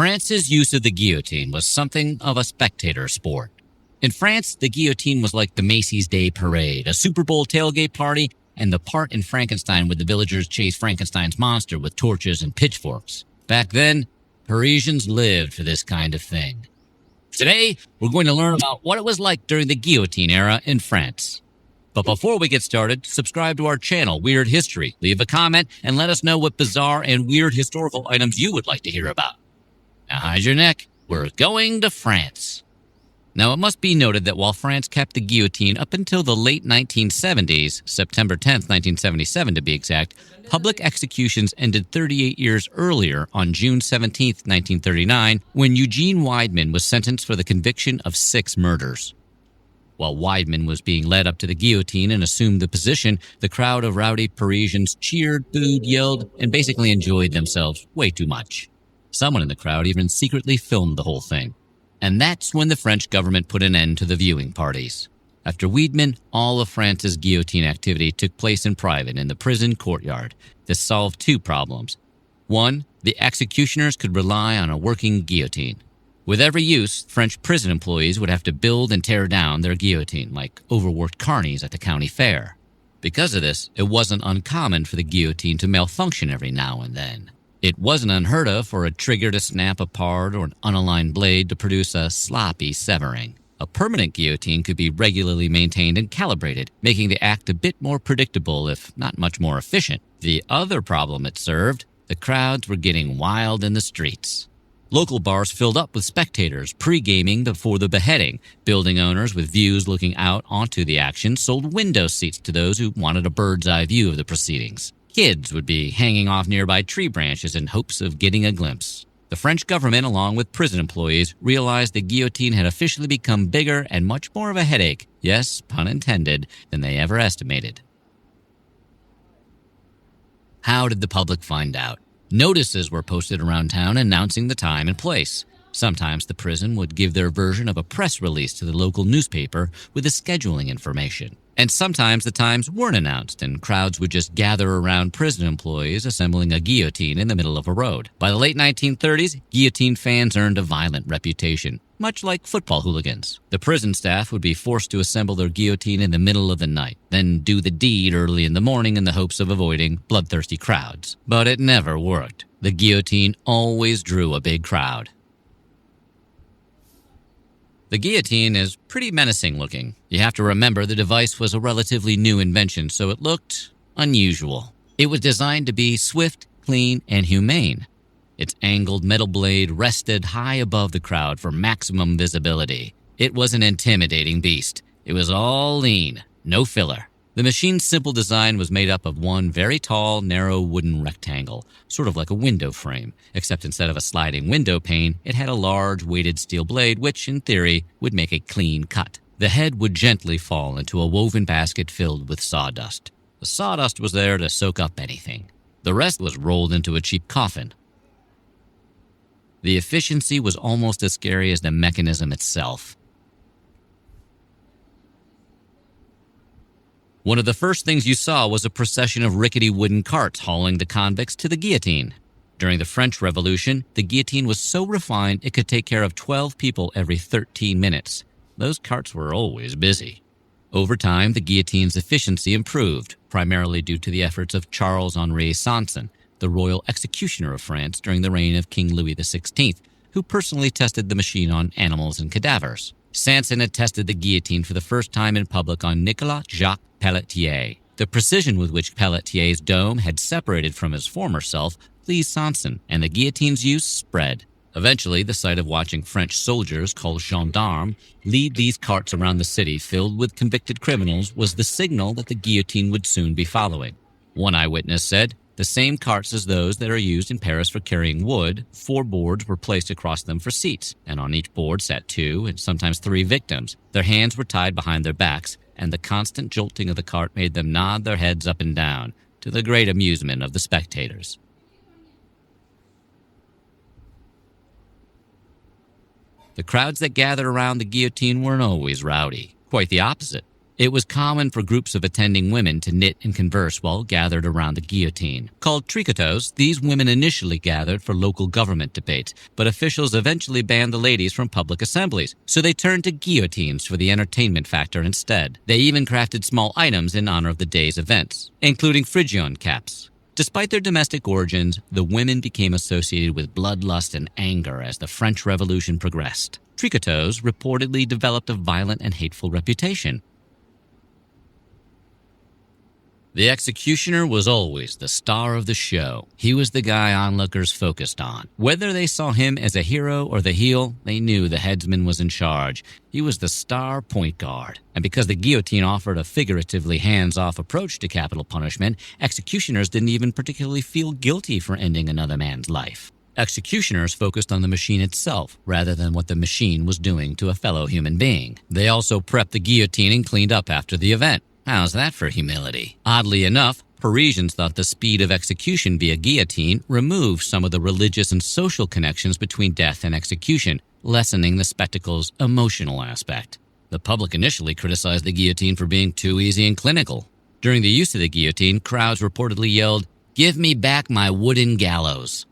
France's use of the guillotine was something of a spectator sport. In France, the guillotine was like the Macy's Day Parade, a Super Bowl tailgate party, and the part in Frankenstein where the villagers chased Frankenstein's monster with torches and pitchforks. Back then, Parisians lived for this kind of thing. Today, we're going to learn about what it was like during the guillotine era in France. But before we get started, subscribe to our channel, Weird History, leave a comment, and let us know what bizarre and weird historical items you would like to hear about. Now hide your neck, we're going to France. Now, it must be noted that while France kept the guillotine up until the late 1970s, September 10th, 1977 to be exact, public executions ended 38 years earlier on June 17th, 1939, when Eugene Weidmann was sentenced for the conviction of 6 murders. While Weidmann was being led up to the guillotine and assumed the position, the crowd of rowdy Parisians cheered, booed, yelled, and basically enjoyed themselves way too much. Someone in the crowd even secretly filmed the whole thing. And that's when the French government put an end to the viewing parties. After Weidmann, all of France's guillotine activity took place in private in the prison courtyard. This solved 2 problems. 1, the executioners could rely on a working guillotine. With every use, French prison employees would have to build and tear down their guillotine, like overworked carnies at the county fair. Because of this, it wasn't uncommon for the guillotine to malfunction every now and then. It wasn't unheard of for a trigger to snap apart or an unaligned blade to produce a sloppy severing. A permanent guillotine could be regularly maintained and calibrated, making the act a bit more predictable, if not much more efficient. The other problem it served, the crowds were getting wild in the streets. Local bars filled up with spectators pre-gaming before the beheading. Building owners with views looking out onto the action sold window seats to those who wanted a bird's-eye view of the proceedings. Kids would be hanging off nearby tree branches in hopes of getting a glimpse. The French government, along with prison employees, realized the guillotine had officially become bigger and much more of a headache, yes, pun intended, than they ever estimated. How did the public find out? Notices were posted around town announcing the time and place. Sometimes the prison would give their version of a press release to the local newspaper with the scheduling information. And sometimes the times weren't announced and crowds would just gather around prison employees assembling a guillotine in the middle of a road. By the late 1930s, guillotine fans earned a violent reputation, much like football hooligans. The prison staff would be forced to assemble their guillotine in the middle of the night, then do the deed early in the morning in the hopes of avoiding bloodthirsty crowds. But it never worked. The guillotine always drew a big crowd. The guillotine is pretty menacing looking. You have to remember the device was a relatively new invention, so it looked unusual. It was designed to be swift, clean, and humane. Its angled metal blade rested high above the crowd for maximum visibility. It was an intimidating beast. It was all lean, no filler. The machine's simple design was made up of one very tall, narrow wooden rectangle, sort of like a window frame, except instead of a sliding window pane, it had a large weighted steel blade which, in theory, would make a clean cut. The head would gently fall into a woven basket filled with sawdust. The sawdust was there to soak up anything. The rest was rolled into a cheap coffin. The efficiency was almost as scary as the mechanism itself. One of the first things you saw was a procession of rickety wooden carts hauling the convicts to the guillotine. During the French Revolution, the guillotine was so refined it could take care of 12 people every 13 minutes. Those carts were always busy. Over time, the guillotine's efficiency improved, primarily due to the efforts of Charles-Henri Sanson, the royal executioner of France during the reign of King Louis XVI, who personally tested the machine on animals and cadavers. Sanson had tested the guillotine for the first time in public on Nicolas Jacques Pelletier. The precision with which Pelletier's dome had separated from his former self pleased Sanson, and the guillotine's use spread. Eventually, the sight of watching French soldiers, called gendarmes, lead these carts around the city filled with convicted criminals was the signal that the guillotine would soon be following. One eyewitness said, "The same carts as those that are used in Paris for carrying wood, 4 boards were placed across them for seats, and on each board sat 2 and sometimes 3 victims. Their hands were tied behind their backs, and the constant jolting of the cart made them nod their heads up and down, to the great amusement of the spectators." The crowds that gathered around the guillotine weren't always rowdy. Quite the opposite. It was common for groups of attending women to knit and converse while gathered around the guillotine. Called tricotos, these women initially gathered for local government debates, but officials eventually banned the ladies from public assemblies, so they turned to guillotines for the entertainment factor instead. They even crafted small items in honor of the day's events, including Phrygian caps. Despite their domestic origins, the women became associated with bloodlust and anger as the French Revolution progressed. Tricotos reportedly developed a violent and hateful reputation. The executioner was always the star of the show. He was the guy onlookers focused on. Whether they saw him as a hero or the heel, they knew the headsman was in charge. He was the star point guard. And because the guillotine offered a figuratively hands-off approach to capital punishment, executioners didn't even particularly feel guilty for ending another man's life. Executioners focused on the machine itself rather than what the machine was doing to a fellow human being. They also prepped the guillotine and cleaned up after the event. How's that for humility? Oddly enough, Parisians thought the speed of execution via guillotine removed some of the religious and social connections between death and execution, lessening the spectacle's emotional aspect. The public initially criticized the guillotine for being too easy and clinical. During the use of the guillotine, crowds reportedly yelled, "Give me back my wooden gallows."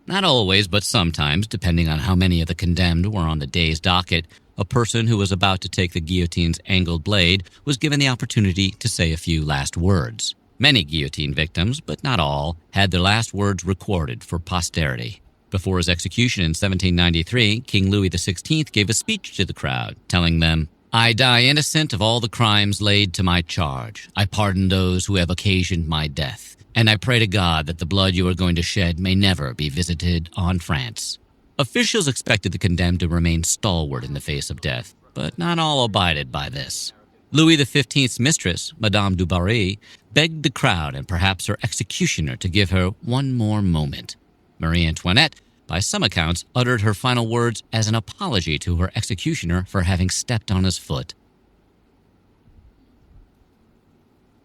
Not always, but sometimes, depending on how many of the condemned were on the day's docket, a person who was about to take the guillotine's angled blade was given the opportunity to say a few last words. Many guillotine victims, but not all, had their last words recorded for posterity. Before his execution in 1793, King Louis XVI gave a speech to the crowd, telling them, "I die innocent of all the crimes laid to my charge. I pardon those who have occasioned my death. And I pray to God that the blood you are going to shed may never be visited on France." Officials expected the condemned to remain stalwart in the face of death, but not all abided by this. Louis XV's mistress, Madame du Barry, begged the crowd and perhaps her executioner to give her one more moment. Marie Antoinette, by some accounts, uttered her final words as an apology to her executioner for having stepped on his foot.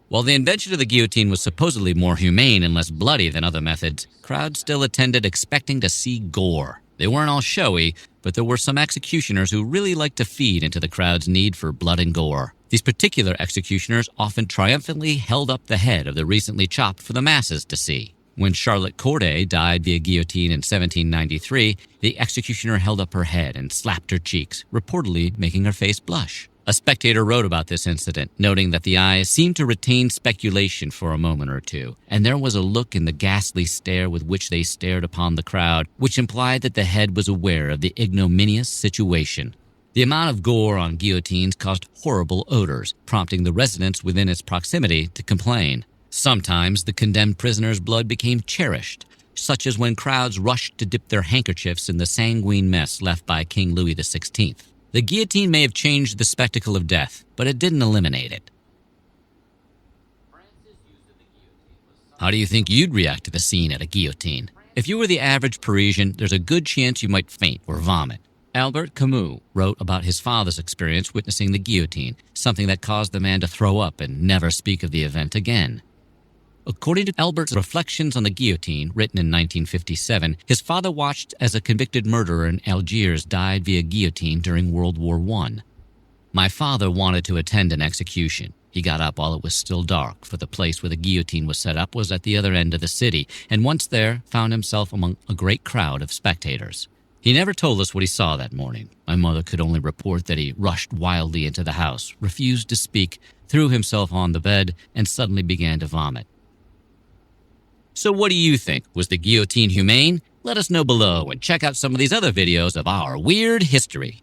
While the invention of the guillotine was supposedly more humane and less bloody than other methods, crowds still attended expecting to see gore. They weren't all showy, but there were some executioners who really liked to feed into the crowd's need for blood and gore. These particular executioners often triumphantly held up the head of the recently chopped for the masses to see. When Charlotte Corday died via guillotine in 1793, the executioner held up her head and slapped her cheeks, reportedly making her face blush. A spectator wrote about this incident, noting that the eyes seemed to retain speculation for a moment or two, and there was a look in the ghastly stare with which they stared upon the crowd, which implied that the head was aware of the ignominious situation. The amount of gore on guillotines caused horrible odors, prompting the residents within its proximity to complain. Sometimes the condemned prisoner's blood became cherished, such as when crowds rushed to dip their handkerchiefs in the sanguine mess left by King Louis XVI. The guillotine may have changed the spectacle of death, but it didn't eliminate it. How do you think you'd react to the scene at a guillotine? If you were the average Parisian, there's a good chance you might faint or vomit. Albert Camus wrote about his father's experience witnessing the guillotine, something that caused the man to throw up and never speak of the event again. According to Albert's Reflections on the Guillotine, written in 1957, his father watched as a convicted murderer in Algiers died via guillotine during World War I. "My father wanted to attend an execution. He got up while it was still dark, for the place where the guillotine was set up was at the other end of the city, and once there, found himself among a great crowd of spectators. He never told us what he saw that morning. My mother could only report that he rushed wildly into the house, refused to speak, threw himself on the bed, and suddenly began to vomit." So what do you think? Was the guillotine humane? Let us know below and check out some of these other videos of our weird history.